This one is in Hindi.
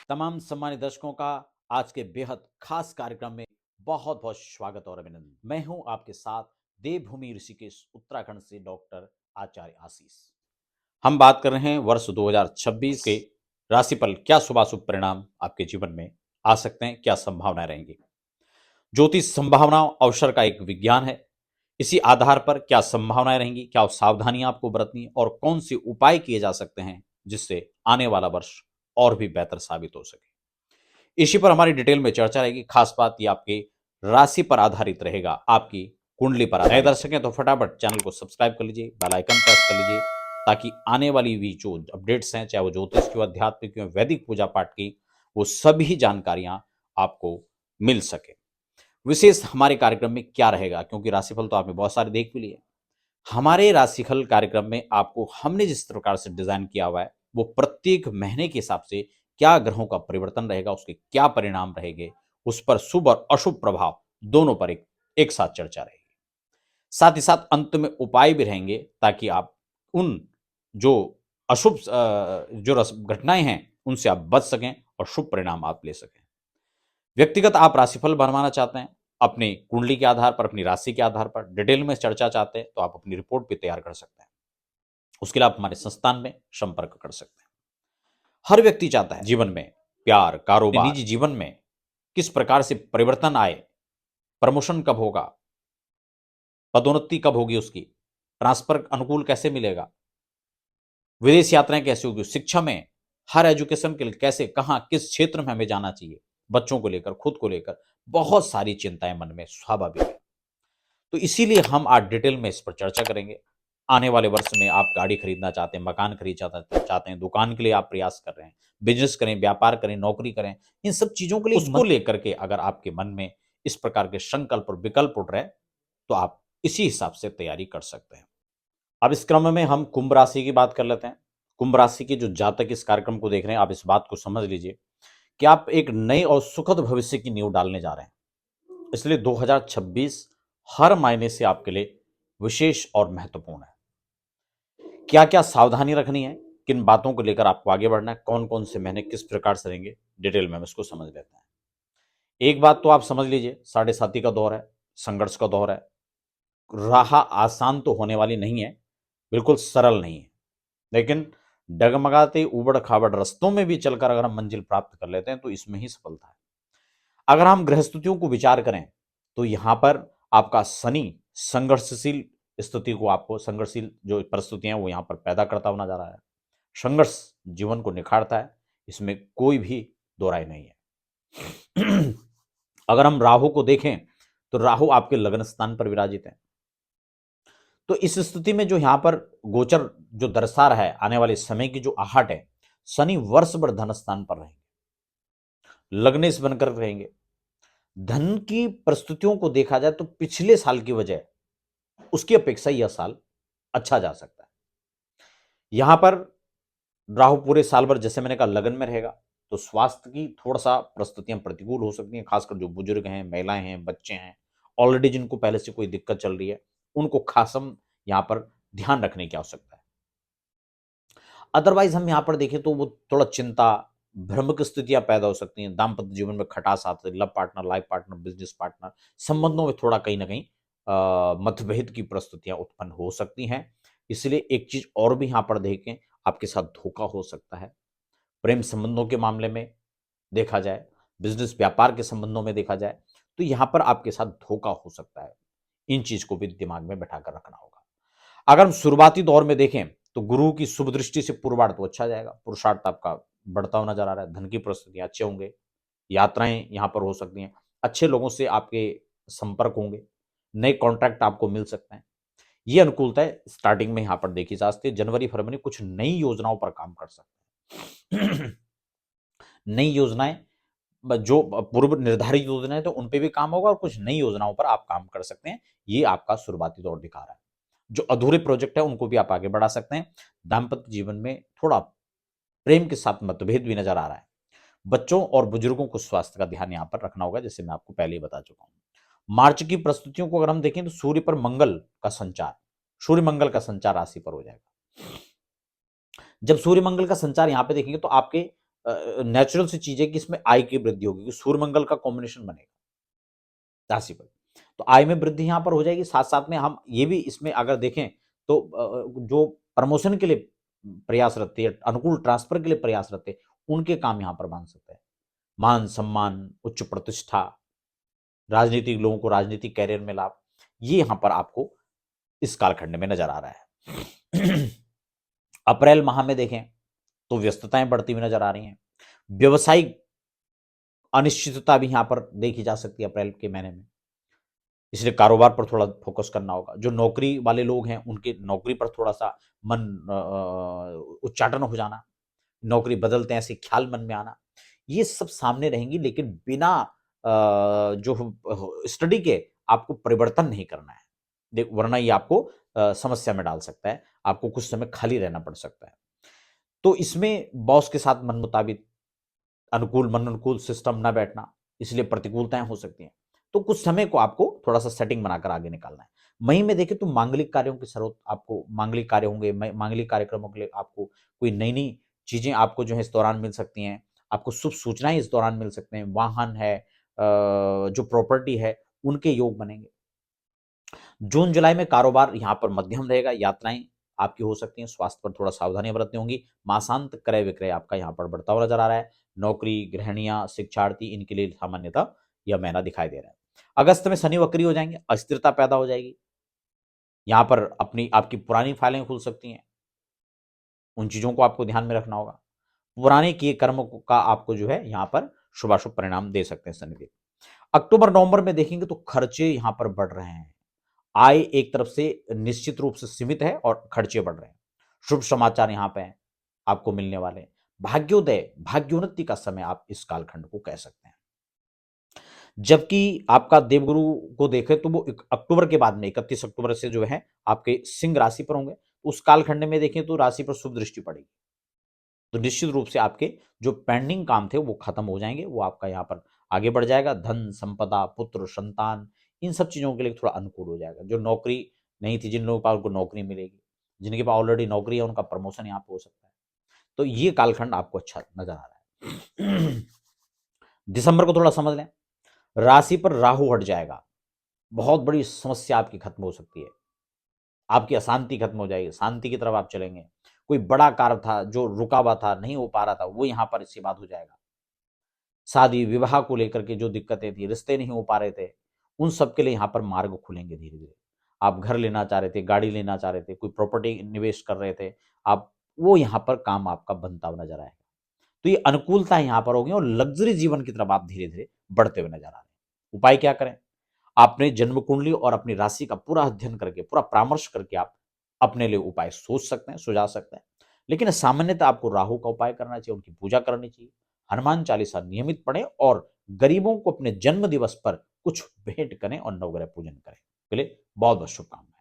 तमाम सम्मानित दर्शकों का आज के बेहद खास कार्यक्रम में बहुत बहुत स्वागत और अभिनंदन। मैं हूं आपके साथ देवभूमि ऋषिकेश उत्तराखंड से डॉक्टर आचार्य आशीष। हम बात कर रहे हैं वर्ष 2026 के राशिफल। क्या शुभ अशुभ परिणाम आपके जीवन में आ सकते हैं, क्या संभावनाएं रहेंगी। ज्योतिष संभावनाओं अवसर का एक विज्ञान है। इसी आधार पर क्या संभावनाएं रहेंगी, क्या सावधानियां आपको बरतनी है और कौन से उपाय किए जा सकते हैं जिससे आने वाला वर्ष और भी बेहतर साबित हो सके। इसी पर हमारी डिटेल में चर्चा रहेगी। खास बात ये आपकी राशि पर आधारित रहेगा, आपकी कुंडली पर। नए दर्शक हैं तो फटाफट चैनल को सब्सक्राइब कर लीजिए, बेल आइकन प्रेस कर लीजिए, ताकि आने वाली भी जो अपडेट्स हैं, चाहे वो ज्योतिष की, आध्यात्मिक की, वैदिक पूजा पाठ की, वो सभी जानकारियां आपको मिल सके। विशेष हमारे कार्यक्रम में क्या रहेगा, क्योंकि राशिफल तो आपने बहुत सारे देख भी लिए। हमारे राशिफल कार्यक्रम में आपको हमने जिस प्रकार से डिजाइन किया हुआ है, वो प्रत्येक महीने के हिसाब से क्या ग्रहों का परिवर्तन रहेगा, उसके क्या परिणाम रहेंगे, उस पर शुभ और अशुभ प्रभाव दोनों पर एक साथ चर्चा रहेगी। साथ ही साथ अंत में उपाय भी रहेंगे, ताकि आप उन जो अशुभ जो घटनाएं हैं उनसे आप बच सकें और शुभ परिणाम आप ले सकें। व्यक्तिगत आप राशिफल बनवाना चाहते हैं, अपनी कुंडली के आधार पर, अपनी राशि के आधार पर डिटेल में चर्चा चाहते हैं, तो आप अपनी रिपोर्ट भी तैयार कर सकते हैं। उसके लिए आप हमारे संस्थान में संपर्क कर सकते हैं। हर व्यक्ति चाहता है जीवन में प्यार, कारोबार, निजी जीवन में किस प्रकार से परिवर्तन आए, प्रमोशन कब होगा, पदोन्नति कब होगी, उसकी ट्रांसफर अनुकूल कैसे मिलेगा, विदेश यात्राएं कैसे होगी, शिक्षा में हर एजुकेशन के लिए कैसे, कहां, किस क्षेत्र में हमें जाना चाहिए, बच्चों को लेकर, खुद को लेकर बहुत सारी चिंताएं मन में स्वाभाविक है। तो इसीलिए हम आज डिटेल में इस पर चर्चा करेंगे। आने वाले वर्ष में आप गाड़ी खरीदना चाहते हैं, मकान खरीद चाहते हैं, दुकान के लिए आप प्रयास कर रहे हैं, बिजनेस करें, व्यापार करें, नौकरी करें, इन सब चीजों के लिए उसको लेकर के अगर आपके मन में इस प्रकार के संकल्प और विकल्प उठ रहे हैं, तो आप इसी हिसाब से तैयारी कर सकते हैं। अब इस क्रम में हम कुंभ राशि की बात कर लेते हैं। कुंभ राशि के जो जातक इस कार्यक्रम को देख रहे हैं, आप इस बात को समझ लीजिए कि आप एक नए और सुखद भविष्य की नींव डालने जा रहे हैं। इसलिए 2026 हर मायने से आपके लिए विशेष और महत्वपूर्ण है। क्या क्या सावधानी रखनी है, किन बातों को लेकर आपको आगे बढ़ना है, कौन कौन से महीने किस प्रकार से रहेंगे, डिटेल में हम इसको समझ लेते हैं। एक बात तो आप समझ लीजिए, साढ़े साती का दौर है, संघर्ष का दौर है। राह आसान तो होने वाली नहीं है, बिल्कुल सरल नहीं है, लेकिन डगमगाते उबड़ खाबड़ रास्तों में भी चलकर अगर हम मंजिल प्राप्त कर लेते हैं तो इसमें ही सफलता है। अगर हम गृहस्थितियों को विचार करें तो यहां पर आपका शनि संघर्षशील स्थिति को, आपको संघर्षशील जो परिस्थितियां वो यहां पर पैदा करता हुआ नजर आ रहा है। संघर्ष जीवन को निखारता है, इसमें कोई भी दो राय नहीं है। अगर हम राहु को देखें तो राहु आपके लग्न स्थान पर विराजित है। तो इस स्थिति में जो यहां पर गोचर जो दर्शा रहा है, आने वाले समय की जो आहट है, शनि वर्ष भर धन स्थान पर रहेंगे, लग्नेश बनकर रहेंगे। धन की परिस्थितियों को देखा जाए तो पिछले साल की वजह उसकी अपेक्षा यह साल अच्छा जा सकता है। यहां पर राहु पूरे साल भर, जैसे मैंने कहा, लगन में रहेगा, तो स्वास्थ्य की थोड़ा सा परिस्थितियां प्रतिकूल हो सकती हैं, खासकर जो बुजुर्ग हैं, महिलाएं हैं, बच्चे हैं, ऑलरेडी जिनको पहले से कोई दिक्कत चल रही है, उनको खासम यहां पर ध्यान रखने की आवश्यकता है। अदरवाइज हम यहां पर देखें तो वो थोड़ा चिंता, भ्रमिक स्थितियां पैदा हो सकती हैं, दाम्पत्य जीवन में खटास आते, love partner, life partner, business partner, संबंधों में थोड़ा कहीं ना कहीं मतभेद की परिस्थितियां उत्पन्न हो सकती हैं। इसलिए एक चीज और भी यहां पर देखें, आपके साथ धोखा हो सकता है। प्रेम संबंधों के मामले में देखा जाए, बिजनेस व्यापार के संबंधों में देखा जाए, तो यहां पर आपके साथ धोखा हो सकता है। इन चीज को भी दिमाग में बैठाकर रखना होगा। अगर हम शुरुआती दौर में देखें तो गुरु की शुभ दृष्टि से पूर्वार्ध तो अच्छा जाएगा, पुरुषार्थ आपका बढ़ता हुआ नजर आ रहा है, धन की परिस्थितियां अच्छे होंगे, यात्राएं यहां पर हो सकती हैं, अच्छे लोगों से आपके संपर्क होंगे, नए कॉन्ट्रैक्ट आपको मिल सकते हैं। ये अनुकूलता है स्टार्टिंग में यहां पर देखी जा सकती है। जनवरी फरवरी कुछ नई योजनाओं पर काम कर सकते हैं। नई योजनाएं, जो पूर्व निर्धारित योजनाएं तो उन पे भी काम होगा और कुछ नई योजनाओं पर आप काम कर सकते हैं। ये आपका शुरुआती दौर दिखा रहा है। जो अधूरे प्रोजेक्ट है उनको भी आप आगे बढ़ा सकते हैं। दाम्पत्य जीवन में थोड़ा प्रेम के साथ मतभेद भी नजर आ रहा है। बच्चों और बुजुर्गों को स्वास्थ्य का ध्यान यहां पर रखना होगा, जैसे मैं आपको पहले ही बता चुका हूं। मार्च की परिस्थितियों को अगर हम देखें तो सूर्य पर मंगल का संचार, सूर्य मंगल का संचार राशि पर हो जाएगा। जब सूर्य मंगल का संचार यहां पे देखेंगे तो आपके नेचुरल सी चीज है कि इसमें आय की वृद्धि होगी, सूर्य मंगल का कॉम्बिनेशन बनेगा राशि पर, तो आय में वृद्धि यहाँ पर हो जाएगी। साथ साथ में हम ये भी इसमें अगर देखें तो जो प्रमोशन के लिए प्रयासरत थे, अनुकूल ट्रांसफर के लिए प्रयासरत थे, उनके काम यहाँ पर बन सकते हैं। मान सम्मान, उच्च प्रतिष्ठा, राजनीतिक लोगों को राजनीतिक कैरियर में लाभ, ये यहां पर आपको इस कालखंड में नजर आ रहा है। अप्रैल माह में देखें तो व्यस्तताएं बढ़ती हुई नजर आ रही हैं। व्यवसायिक अनिश्चितता भी यहां पर देखी जा सकती है अप्रैल के महीने में, इसलिए कारोबार पर थोड़ा फोकस करना होगा। जो नौकरी वाले लोग हैं उनके नौकरी पर थोड़ा सा मन उच्चाटन हो जाना, नौकरी बदलते हैं ऐसे ख्याल मन में आना, ये सब सामने रहेंगी, लेकिन बिना जो स्टडी के आपको परिवर्तन नहीं करना है, देख वरना ये आपको समस्या में डाल सकता है, आपको कुछ समय खाली रहना पड़ सकता है। तो इसमें बॉस के साथ मन मुताबिक अनुकूल मन अनुकूल सिस्टम ना बैठना, इसलिए प्रतिकूलताएं हो सकती हैं। तो कुछ समय को आपको थोड़ा सा सेटिंग बनाकर आगे निकालना है। मई में देखें तो मांगलिक कार्यों की जरूरत, आपको मांगलिक कार्य होंगे, मांगलिक कार्यक्रमों के लिए आपको कोई नई नई चीजें आपको जो है इस दौरान मिल सकती हैं, आपको शुभ सूचनाएं इस दौरान मिल सकते हैं, वाहन है, जो प्रॉपर्टी है, उनके योग बनेंगे। जून जुलाई में कारोबार यहाँ पर मध्यम रहेगा, यात्राएं आपकी हो सकती हैं, स्वास्थ्य पर थोड़ा सावधानी बरतनी होंगी। मासांत क्रय विक्रय आपका यहाँ पर बढ़ता हुआ नजर आ रहा है। नौकरी, गृहणियां, शिक्षार्थी, इनके लिए सामान्यतः यह महीना दिखाई दे रहा है। अगस्त में शनि वक्री हो जाएंगे, अस्थिरता पैदा हो जाएगी, यहाँ पर अपनी आपकी पुरानी फाइलें खुल सकती हैं, उन चीजों को आपको ध्यान में रखना होगा। पुराने किए कर्म का आपको जो है यहाँ पर शुभाशुभ परिणाम दे सकते हैं शनिदेव। अक्टूबर नवंबर में देखेंगे तो खर्चे यहाँ पर बढ़ रहे हैं, आय एक तरफ से निश्चित रूप से सीमित है और खर्चे बढ़ रहे हैं। शुभ समाचार यहां पे आपको मिलने वाले हैं। भाग्योदय, भाग्योन्नति का समय आप इस कालखंड को कह सकते हैं। जबकि आपका देवगुरु को देखें तो वो अक्टूबर के बाद में 31 अक्टूबर से जो है आपके सिंह राशि पर होंगे, उस कालखंड में देखें तो राशि पर शुभ दृष्टि पड़ेगी, तो निश्चित रूप से आपके जो पेंडिंग काम थे वो खत्म हो जाएंगे, वो आपका यहाँ पर आगे बढ़ जाएगा। धन, संपदा, पुत्र, संतान, इन सब चीजों के लिए थोड़ा अनुकूल हो जाएगा। जो नौकरी नहीं थी, जिन लोगों के पास उनको नौकरी मिलेगी, जिनके पास ऑलरेडी नौकरी है उनका प्रमोशन यहाँ पे हो सकता है। तो ये कालखंड आपको अच्छा नजर आ रहा है। दिसंबर को थोड़ा समझ लें, राशि पर राहु हट जाएगा, बहुत बड़ी समस्या आपकी खत्म हो सकती है, आपकी अशांति खत्म हो जाएगी, शांति की तरफ आप चलेंगे। कोई बड़ा कार्य था जो रुका हुआ था, नहीं हो पा रहा था, वो यहां पर इसके बाद हो जाएगा। शादी विवाह को लेकर के जो दिक्कतें थी, रिश्ते नहीं हो पा रहे थे, उन सब के लिए यहाँ पर मार्ग खुलेंगे धीरे धीरे। आप घर लेना चाह रहे थे, गाड़ी लेना चाह रहे थे, कोई प्रॉपर्टी निवेश कर रहे थे आप, वो यहाँ पर काम आपका बनता हुआ नजर आएगा। तो ये अनुकूलता यहाँ पर होगी और लग्जरी जीवन की तरफ आप धीरे धीरे बढ़ते हुए नजर आ रहे हैं। उपाय क्या करें? आपने जन्म कुंडली और अपनी राशि का पूरा अध्ययन करके, पूरा परामर्श करके आप अपने लिए उपाय सोच सकते हैं, सुझा सकते हैं। लेकिन सामान्यतः आपको राहु का उपाय करना चाहिए, उनकी पूजा करनी चाहिए, हनुमान चालीसा नियमित पढ़ें और गरीबों को अपने जन्म दिवस पर कुछ भेंट करें और नवग्रह पूजन करें। के लिए बहुत बहुत शुभकामनाएं।